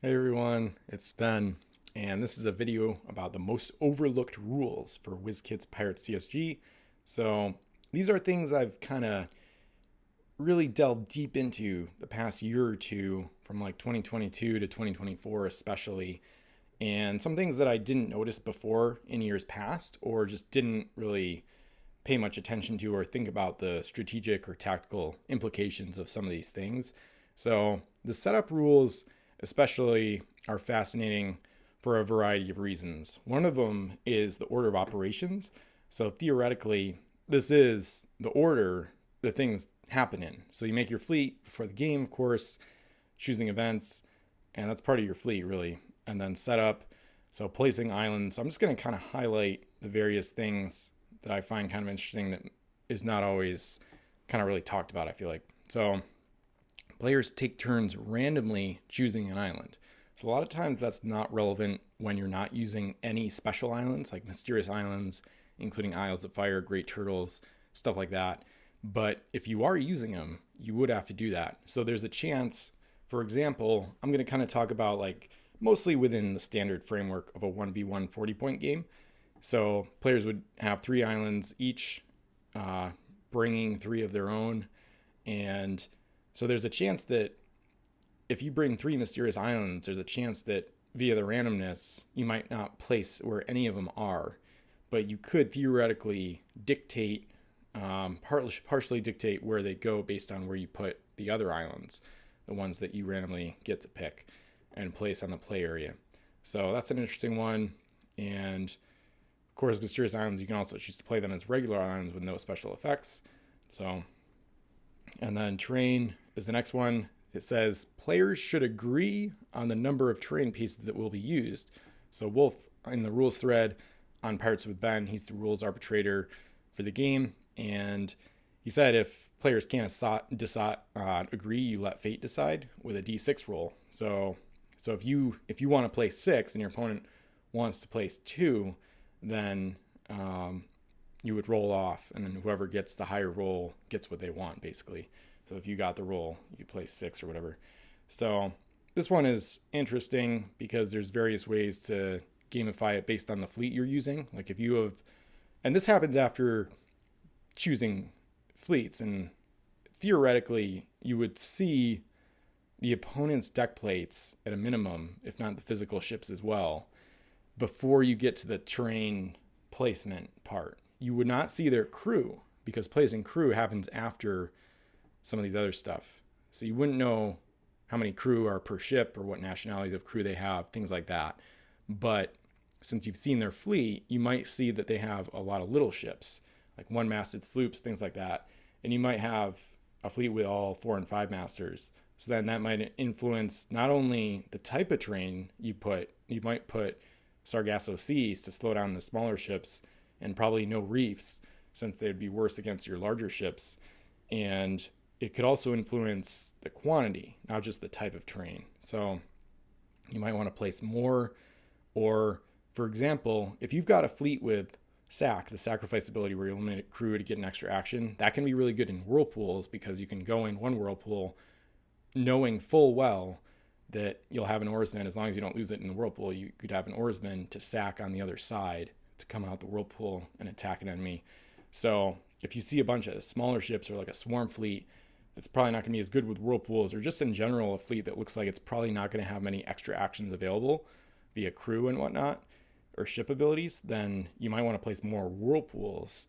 Hey everyone, it's Ben, and this is a video about the most overlooked rules for Wizkids Pirates CSG. So these are things I've kind of really delved deep into the past year or two, from like 2022 to 2024 especially, and some things that I didn't notice before in years past or just didn't really pay much attention to or think about the strategic or tactical implications of some of these things. So the setup rules especially are fascinating for a variety of reasons. One of them is the order of operations. So theoretically, this is the order the things happen in. So you make your fleet before the game, of course, choosing events, and that's part of your fleet really. And then setup, so placing islands. So I'm just going to kind of highlight the various things that I find kind of interesting that is not always kind of really talked about, I feel like. So players take turns randomly choosing an island. So a lot of times that's not relevant when you're not using any special islands like mysterious islands, including Isles of Fire, Great Turtles, stuff like that. But if you are using them, you would have to do that. So there's a chance, for example, I'm going to kind of talk about like mostly within the standard framework of a 1v1 40-point game. So players would have three islands each, bringing three of their own. And so there's a chance that if you bring three mysterious islands, there's a chance that via the randomness, you might not place where any of them are, but you could theoretically dictate, partially dictate where they go based on where you put the other islands, the ones that you randomly get to pick and place on the play area. So that's an interesting one. And of course, mysterious islands, you can also choose to play them as regular islands with no special effects. So, and then terrain is the next one. It says players should agree on the number of terrain pieces that will be used. So Wolf in the rules thread on Pirates with Ben, he's the rules arbitrator for the game, and he said if players can't agree, you let fate decide with a d6 roll. So if you want to place 6 and your opponent wants to place 2, then you would roll off, and then whoever gets the higher roll gets what they want, basically. So if you got the roll, you could place 6 or whatever. So this one is interesting because there's various ways to gamify it based on the fleet you're using. Like if you have, and this happens after choosing fleets, and theoretically you would see the opponent's deck plates at a minimum, if not the physical ships as well, before you get to the terrain placement part. You would not see their crew because placing crew happens after some of these other stuff. So you wouldn't know how many crew are per ship or what nationalities of crew they have, things like that. But since you've seen their fleet, you might see that they have a lot of little ships, like one-masted sloops, things like that. And you might have a fleet with all 4 and 5 masters. So then that might influence not only the type of terrain you might put Sargasso Seas to slow down the smaller ships, and probably no reefs since they'd be worse against your larger ships. And it could also influence the quantity, not just the type of terrain. So you might want to place more, or for example, if you've got a fleet with sack, the sacrifice ability where you eliminate crew to get an extra action, that can be really good in whirlpools because you can go in one whirlpool knowing full well that you'll have an oarsman. As long as you don't lose it in the whirlpool, you could have an oarsman to sack on the other side to come out the whirlpool and attack an enemy. So if you see a bunch of smaller ships or like a swarm fleet, it's probably not going to be as good with whirlpools, or just in general a fleet that looks like it's probably not going to have many extra actions available via crew and whatnot, or ship abilities, then you might want to place more whirlpools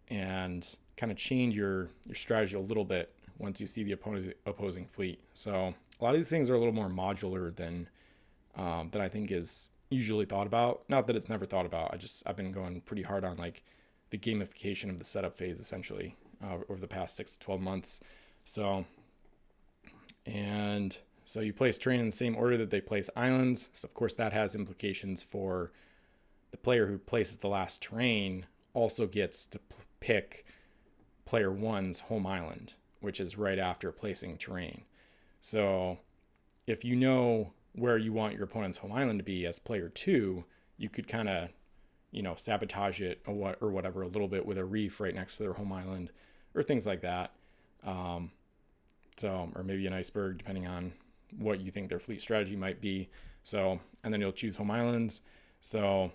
and kind of change your strategy a little bit once you see the opposing fleet. So a lot of these things are a little more modular than I think is usually thought about. Not that it's never thought about. I've been going pretty hard on like the gamification of the setup phase essentially over the past 6 to 12 months. So you place terrain in the same order that they place islands. So of course that has implications for the player who places the last terrain also gets to pick player one's home island, which is right after placing terrain. So if you know where you want your opponent's home island to be as player 2, you could kind of, sabotage it or whatever a little bit with a reef right next to their home island or things like that. Or maybe an iceberg, depending on what you think their fleet strategy might be. So, and then you'll choose home islands. So,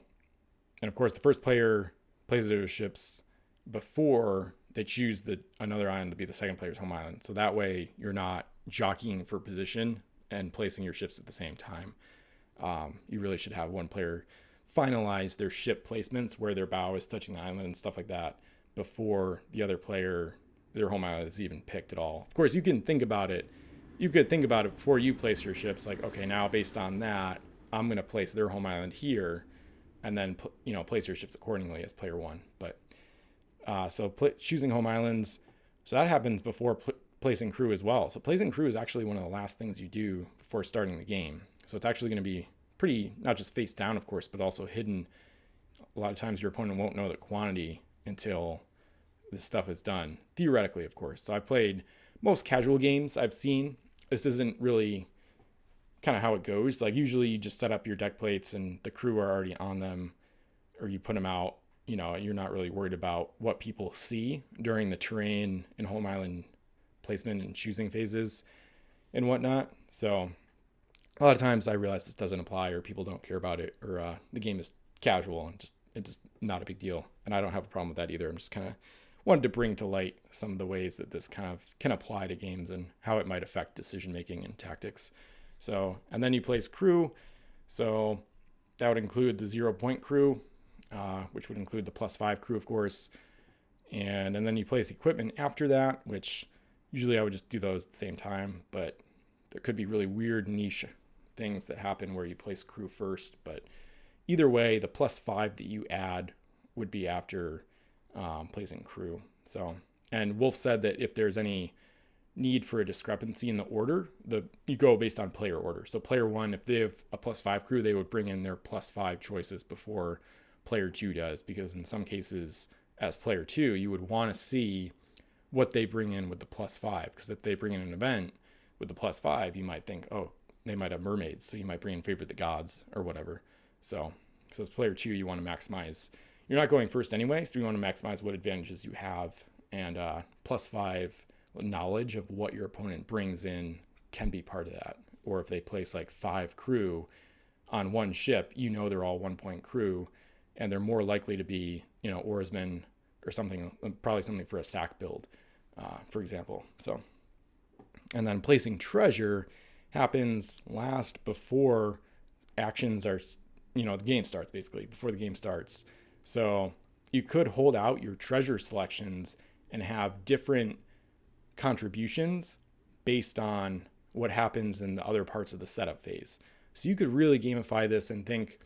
and of course, the first player plays their ships before they choose another island to be the second player's home island. So that way you're not jockeying for position and placing your ships at the same time. You really should have one player finalize their ship placements where their bow is touching the island and stuff like that before the other player, their home island, is even picked at all. Of course, you can think about it. You could think about it before you place your ships. Like, okay, now based on that, I'm going to place their home island here, and then place your ships accordingly as player one. But choosing home islands, so that happens before placing crew as well. So placing crew is actually one of the last things you do before starting the game. So it's actually going to be pretty, not just face down, of course, but also hidden. A lot of times your opponent won't know the quantity until this stuff is done, theoretically, of course. So I've played most casual games I've seen. This isn't really kind of how it goes. Like usually you just set up your deck plates and the crew are already on them, or you put them out. You're not really worried about what people see during the terrain and home island placement and choosing phases and whatnot. So a lot of times I realize this doesn't apply, or people don't care about it, or the game is casual and it's just not a big deal. And I don't have a problem with that either. I'm just kind of wanted to bring to light some of the ways that this kind of can apply to games and how it might affect decision making and tactics. So, and then you place crew. So that would include the 0 point crew, which would include the +5 crew, of course. And then you place equipment after that, which usually I would just do those at the same time, but there could be really weird niche things that happen where you place crew first. But either way, the +5 that you add would be after placing crew. So, and Wolf said that if there's any need for a discrepancy in the order, you go based on player order. So player one, if they have a +5 crew, they would bring in their +5 choices before player two does, because in some cases as player two, you would want to see what they bring in with the +5, because if they bring in an event with the +5, you might think, oh, they might have mermaids, so you might bring in Favorite the Gods or whatever. So as player two, you want to maximize. You're not going first anyway, so you want to maximize what advantages you have, and +5 knowledge of what your opponent brings in can be part of that. Or if they place like 5 crew on one ship, they're all 1 point crew, and they're more likely to be, oarsmen or something, probably something for a sack build, for example. So, and then placing treasure happens last before actions are, the game starts, basically, before the game starts. So you could hold out your treasure selections and have different contributions based on what happens in the other parts of the setup phase. So you could really gamify this and think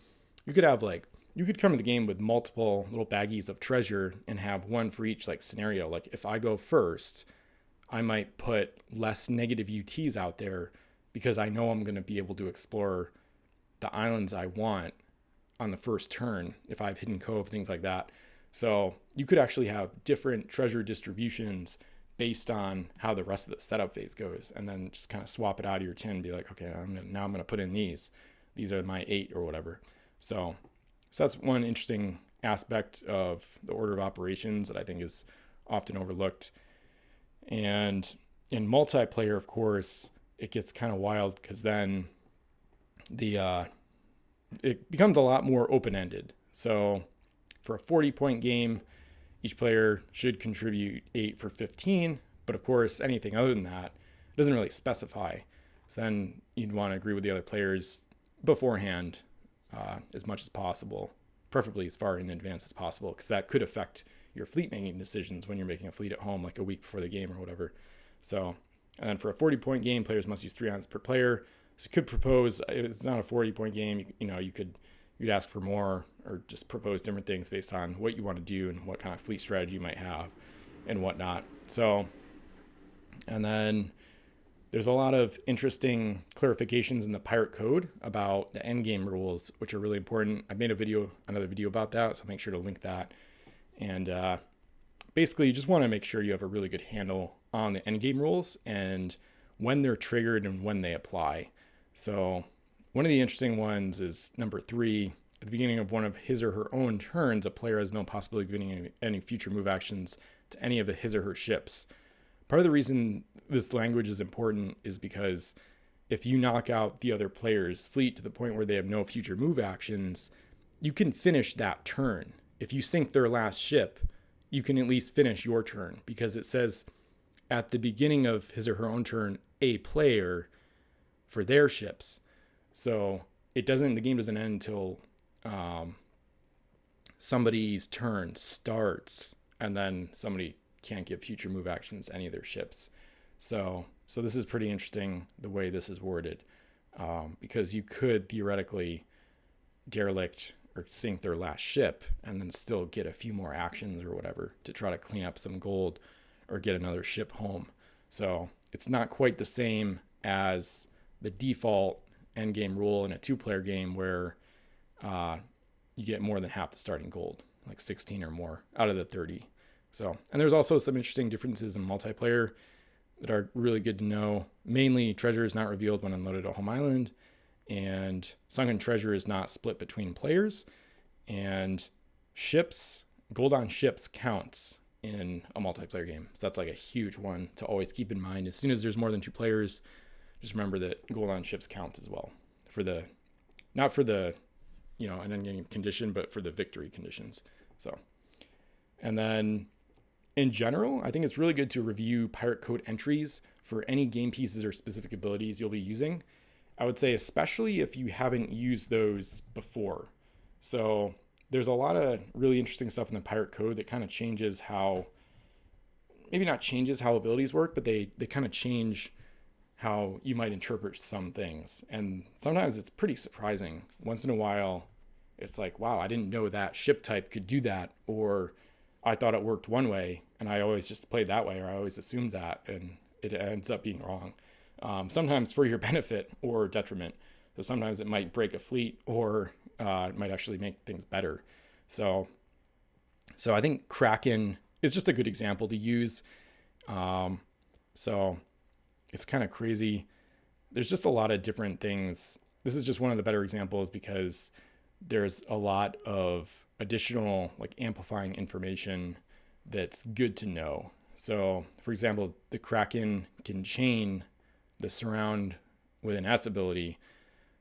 you could come to the game with multiple little baggies of treasure and have one for each scenario. Like if I go first, I might put less negative UTs out there because I know I'm going to be able to explore the islands I want on the first turn if I have Hidden Cove, things like that. So you could actually have different treasure distributions based on how the rest of the setup phase goes, and then just kind of swap it out of your tin and be like, okay, now I'm going to put in these are my 8 or whatever. So that's one interesting aspect of the order of operations that I think is often overlooked. And in multiplayer, of course, it gets kind of wild, because then it becomes a lot more open-ended. So for a 40-point game, each player should contribute 8 for 15, but of course, anything other than that doesn't really specify. So then you'd want to agree with the other players beforehand as much as possible, preferably as far in advance as possible, because that could affect your fleet making decisions when you're making a fleet at home, like a week before the game or whatever. So, and then for a 40-point game, players must use 3 islands per player. So you could propose, if it's not a 40-point game, you'd ask for more, or just propose different things based on what you want to do and what kind of fleet strategy you might have and whatnot. So, and then there's a lot of interesting clarifications in the pirate code about the endgame rules, which are really important. I made another video about that, so make sure to link that. And basically, you just want to make sure you have a really good handle on the endgame rules and when they're triggered and when they apply. So one of the interesting ones is number 3. At the beginning of one of his or her own turns, a player has no possibility of getting any future move actions to any of his or her ships. Part of the reason this language is important is because if you knock out the other player's fleet to the point where they have no future move actions, you can finish that turn. If you sink their last ship, you can at least finish your turn, because it says at the beginning of his or her own turn, a player for their ships. So the game doesn't end until somebody's turn starts, and then somebody can't give future move actions to any of their ships. So this is pretty interesting the way this is worded, because you could theoretically derelict or sink their last ship and then still get a few more actions or whatever to try to clean up some gold or get another ship home. So it's not quite the same as the default endgame rule in a 2-player game where you get more than half the starting gold, like 16 or more out of the 30. So, and there's also some interesting differences in multiplayer that are really good to know. Mainly, treasure is not revealed when unloaded at home island, and sunken treasure is not split between players, and gold on ships counts in a multiplayer game. So that's like a huge one to always keep in mind. As soon as there's more than 2 players, just remember that gold on ships counts as well not for the an endgame condition, but for the victory conditions. So, and then in general, I think it's really good to review pirate code entries for any game pieces or specific abilities you'll be using. I would say especially if you haven't used those before. So there's a lot of really interesting stuff in the pirate code that kind of changes maybe not changes how abilities work, but they kind of change how you might interpret some things. And sometimes it's pretty surprising. Once in a while, it's like, wow, I didn't know that ship type could do that, or I thought it worked one way and I always just played that way, or I always assumed that, and it ends up being wrong. Sometimes for your benefit or detriment. So sometimes it might break a fleet, or it might actually make things better. So I think Kraken is just a good example to use. So it's kind of crazy. There's just a lot of different things. This is just one of the better examples because there's a lot of additional like amplifying information that's good to know. So for example, the Kraken can chain the surround with an S ability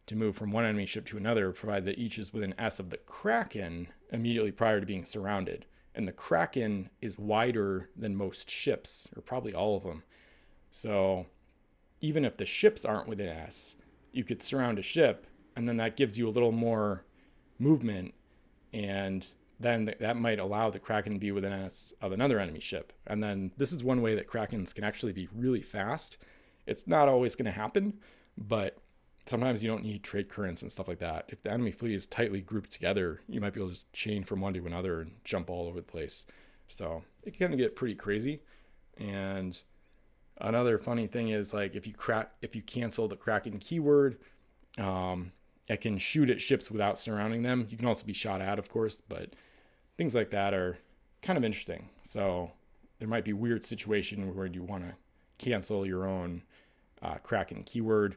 to move from one enemy ship to another, provided that each is within S of the Kraken immediately prior to being surrounded. And the Kraken is wider than most ships, or probably all of them. So even if the ships aren't within S, you could surround a ship, and then that gives you a little more movement, and then that might allow the Kraken to be within S of another enemy ship. And then this is one way that Krakens can actually be really fast. It's not always going to happen, but sometimes you don't need trade currents and stuff like that. If the enemy fleet is tightly grouped together, you might be able to just chain from one to another and jump all over the place. So it can kind of get pretty crazy. And another funny thing is, like, if you cancel the Kraken keyword, it can shoot at ships without surrounding them. You can also be shot at, of course, but things like that are kind of interesting. So there might be weird situation where you want to cancel your own Kraken keyword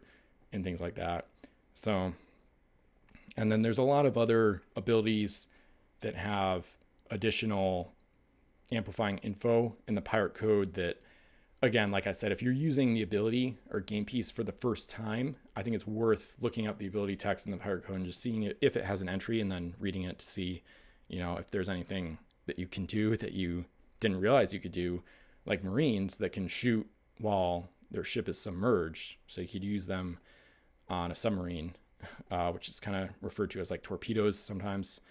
and things like that. So, and then there's a lot of other abilities that have additional amplifying info in the pirate code that, again, like I said, if you're using the ability or game piece for the first time, I think it's worth looking up the ability text in the pirate code and just seeing it if it has an entry, and then reading it to see, if there's anything that you can do that you didn't realize you could do, like Marines that can shoot while their ship is submerged. So you could use them on a submarine, which is kind of referred to as like torpedoes sometimes.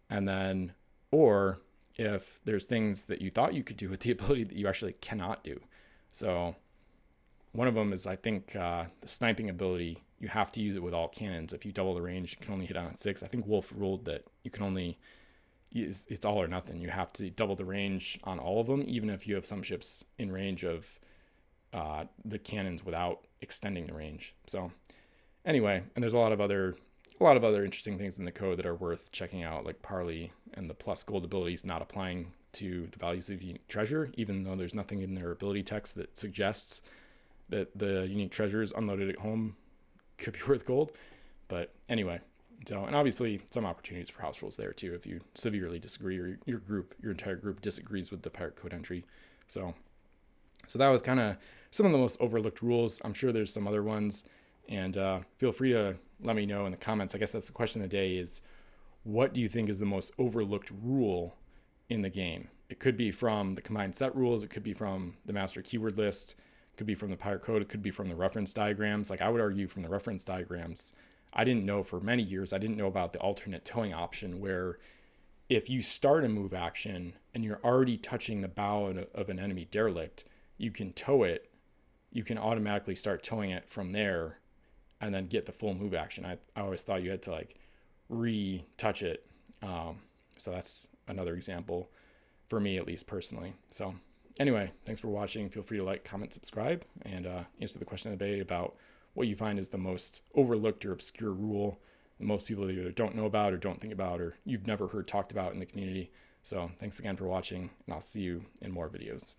And then, or if there's things that you thought you could do with the ability that you actually cannot do. So one of them is, I think, the sniping ability. You have to use it with all cannons. If you double the range, you can only hit on 6. I think Wolf ruled that you can only, it's all or nothing. You have to double the range on all of them, even if you have some ships in range of the cannons without extending the range. So anyway, and there's a lot of other interesting things in the code that are worth checking out, like Parley and the plus gold abilities not applying to the values of unique treasure, even though there's nothing in their ability text that suggests that the unique treasures unloaded at home could be worth gold. But anyway, so, and obviously some opportunities for house rules there too, if you severely disagree, or your entire group disagrees with the pirate code entry. So that was kind of some of the most overlooked rules. I'm sure there's some other ones, And feel free to let me know in the comments. I guess that's the question of the day is, what do you think is the most overlooked rule in the game? It could be from the combined set rules. It could be from the master keyword list. It could be from the pirate code. It could be from the reference diagrams. Like I would argue from the reference diagrams, I didn't know for many years, I didn't know about the alternate towing option where if you start a move action and you're already touching the bow of an enemy derelict, you can tow it. You can automatically start towing it from there and then get the full move action. I always thought you had to like retouch it. So that's another example for me, at least personally. So anyway, thanks for watching. Feel free to like, comment, subscribe, and answer the question of the day about what you find is the most overlooked or obscure rule that most people either don't know about or don't think about or you've never heard talked about in the community. So thanks again for watching, and I'll see you in more videos.